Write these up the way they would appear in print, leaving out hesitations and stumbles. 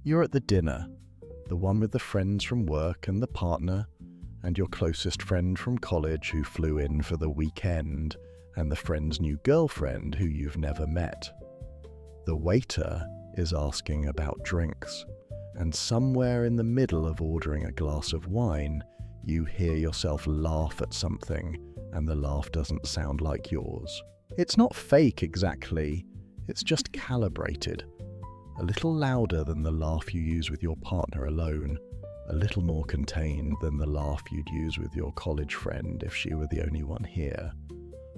You're at the dinner, the one with the friends from work and the partner, and your closest friend from college who flew in for the weekend, and the friend's new girlfriend who you've never met. The waiter is asking about drinks, and somewhere in the middle of ordering a glass of wine, you hear yourself laugh at something, and the laugh doesn't sound like yours. It's not fake exactly, it's just calibrated. A little louder than the laugh you use with your partner alone, a little more contained than the laugh you'd use with your college friend if she were the only one here.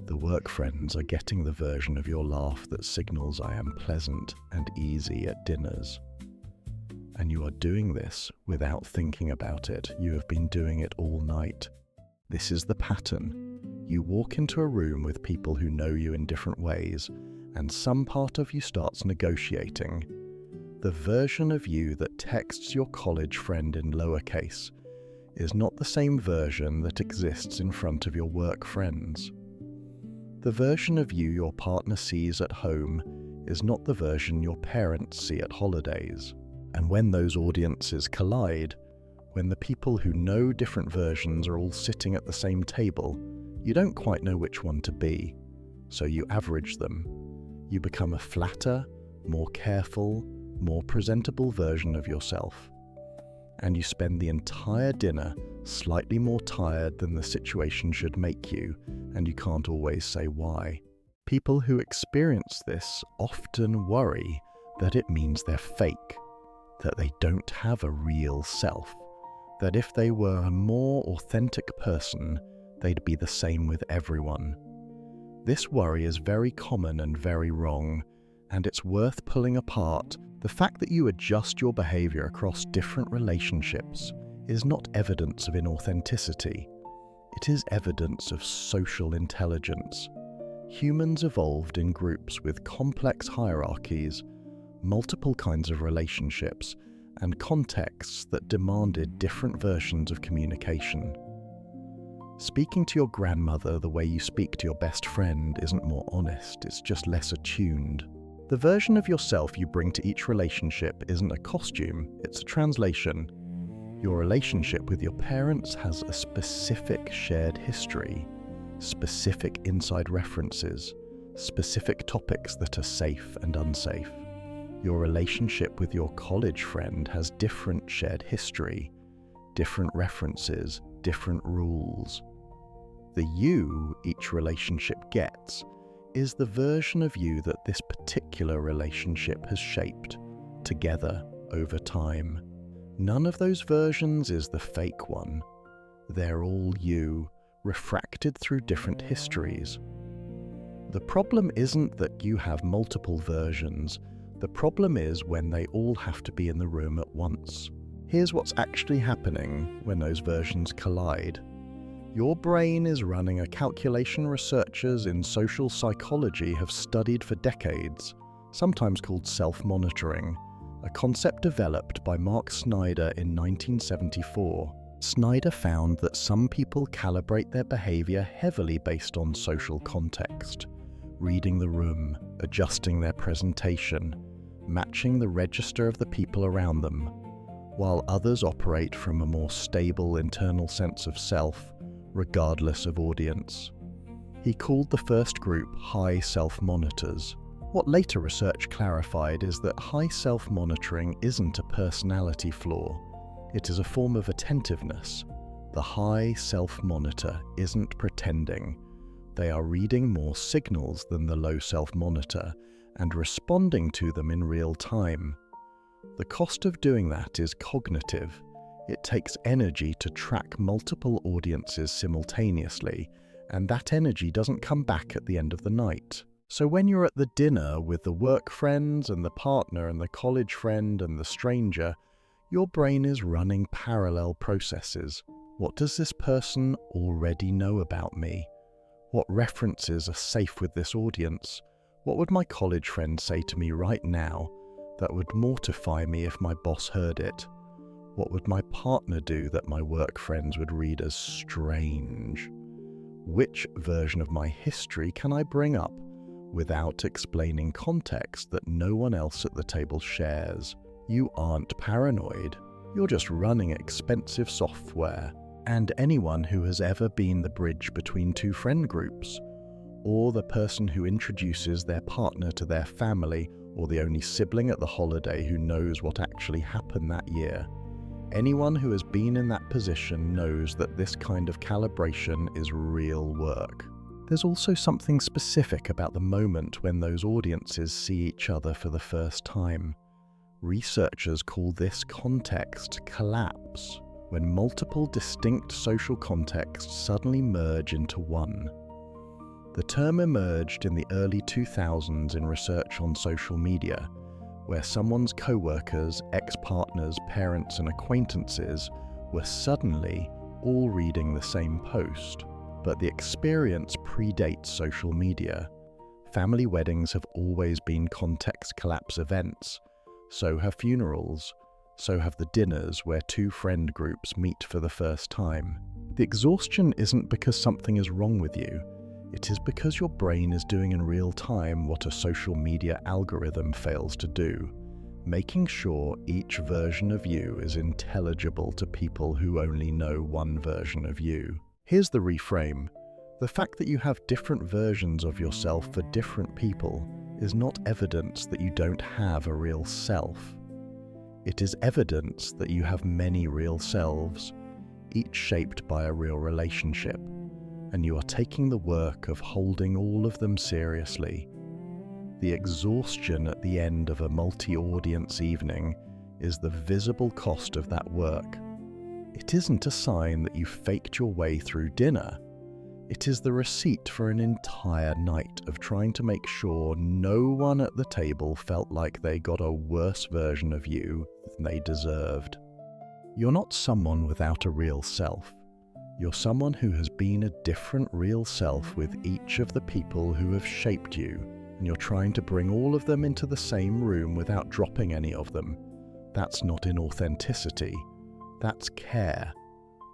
The work friends are getting the version of your laugh that signals I am pleasant and easy at dinners. And you are doing this without thinking about it. You have been doing it all night. This is the pattern. You walk into a room with people who know you in different ways, and some part of you starts negotiating. The version of you that texts your college friend in lowercase is not the same version that exists in front of your work friends. The version of you your partner sees at home is not the version your parents see at holidays. And when those audiences collide, when the people who know different versions are all sitting at the same table, you don't quite know which one to be, so you average them. You become a flatter, more careful, more presentable version of yourself. And you spend the entire dinner slightly more tired than the situation should make you, and you can't always say why. People who experience this often worry that it means they're fake, that they don't have a real self, that if they were a more authentic person, they'd be the same with everyone. This worry is very common and very wrong, and it's worth pulling apart. The fact that you adjust your behavior across different relationships is not evidence of inauthenticity. It is evidence of social intelligence. Humans evolved in groups with complex hierarchies, multiple kinds of relationships, and contexts that demanded different versions of communication. Speaking to your grandmother the way you speak to your best friend isn't more honest, it's just less attuned. The version of yourself you bring to each relationship isn't a costume, it's a translation. Your relationship with your parents has a specific shared history, specific inside references, specific topics that are safe and unsafe. Your relationship with your college friend has different shared history, different references, different rules. The you each relationship gets is the version of you that this particular relationship has shaped, together, over time. None of those versions is the fake one. They're all you, refracted through different histories. The problem isn't that you have multiple versions. The problem is when they all have to be in the room at once. Here's what's actually happening when those versions collide. Your brain is running a calculation researchers in social psychology have studied for decades, sometimes called self-monitoring, a concept developed by Mark Snyder in 1974. Snyder found that some people calibrate their behavior heavily based on social context, reading the room, adjusting their presentation, matching the register of the people around them, while others operate from a more stable internal sense of self, regardless of audience. He called the first group high self-monitors. What later research clarified is that high self-monitoring isn't a personality flaw. It is a form of attentiveness. The high self-monitor isn't pretending. They are reading more signals than the low self-monitor and responding to them in real time. The cost of doing that is cognitive. It takes energy to track multiple audiences simultaneously, and that energy doesn't come back at the end of the night. So when you're at the dinner with the work friends and the partner and the college friend and the stranger, your brain is running parallel processes. What does this person already know about me? What references are safe with this audience? What would my college friend say to me right now that would mortify me if my boss heard it? What would my partner do that my work friends would read as strange? Which version of my history can I bring up without explaining context that no one else at the table shares? You aren't paranoid. You're just running expensive software. And anyone who has ever been the bridge between two friend groups, or the person who introduces their partner to their family, or the only sibling at the holiday who knows what actually happened that year, anyone who has been in that position knows that this kind of calibration is real work. There's also something specific about the moment when those audiences see each other for the first time. Researchers call this context collapse, when multiple distinct social contexts suddenly merge into one. The term emerged in the early 2000s in research on social media, where someone's co-workers, ex-partners, parents and acquaintances were suddenly all reading the same post. But the experience predates social media. Family weddings have always been context collapse events. So have funerals. So have the dinners where two friend groups meet for the first time. The exhaustion isn't because something is wrong with you. It is because your brain is doing in real time what a social media algorithm fails to do, making sure each version of you is intelligible to people who only know one version of you. Here's the reframe. The fact that you have different versions of yourself for different people is not evidence that you don't have a real self. It is evidence that you have many real selves, each shaped by a real relationship, and you are taking the work of holding all of them seriously. The exhaustion at the end of a multi-audience evening is the visible cost of that work. It isn't a sign that you faked your way through dinner. It is the receipt for an entire night of trying to make sure no one at the table felt like they got a worse version of you than they deserved. You're not someone without a real self. You're someone who has been a different real self with each of the people who have shaped you, and you're trying to bring all of them into the same room without dropping any of them. That's not inauthenticity. That's care,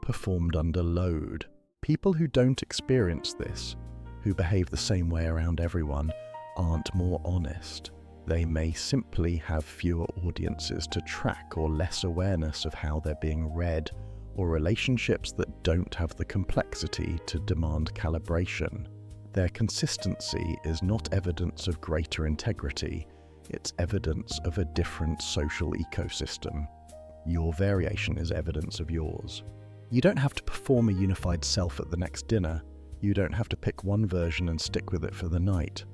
performed under load. People who don't experience this, who behave the same way around everyone, aren't more honest. They may simply have fewer audiences to track or less awareness of how they're being read, or relationships that don't have the complexity to demand calibration. Their consistency is not evidence of greater integrity, it's evidence of a different social ecosystem. Your variation is evidence of yours. You don't have to perform a unified self at the next dinner. You don't have to pick one version and stick with it for the night.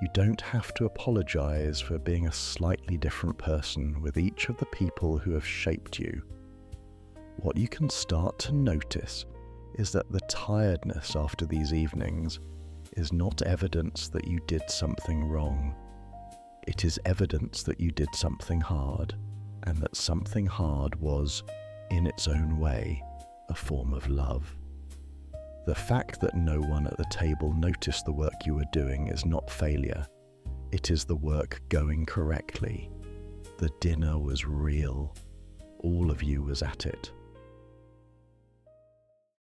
You don't have to apologize for being a slightly different person with each of the people who have shaped you. What you can start to notice is that the tiredness after these evenings is not evidence that you did something wrong. It is evidence that you did something hard, and that something hard was, in its own way, a form of love. The fact that no one at the table noticed the work you were doing is not failure. It is the work going correctly. The dinner was real. All of you was at it.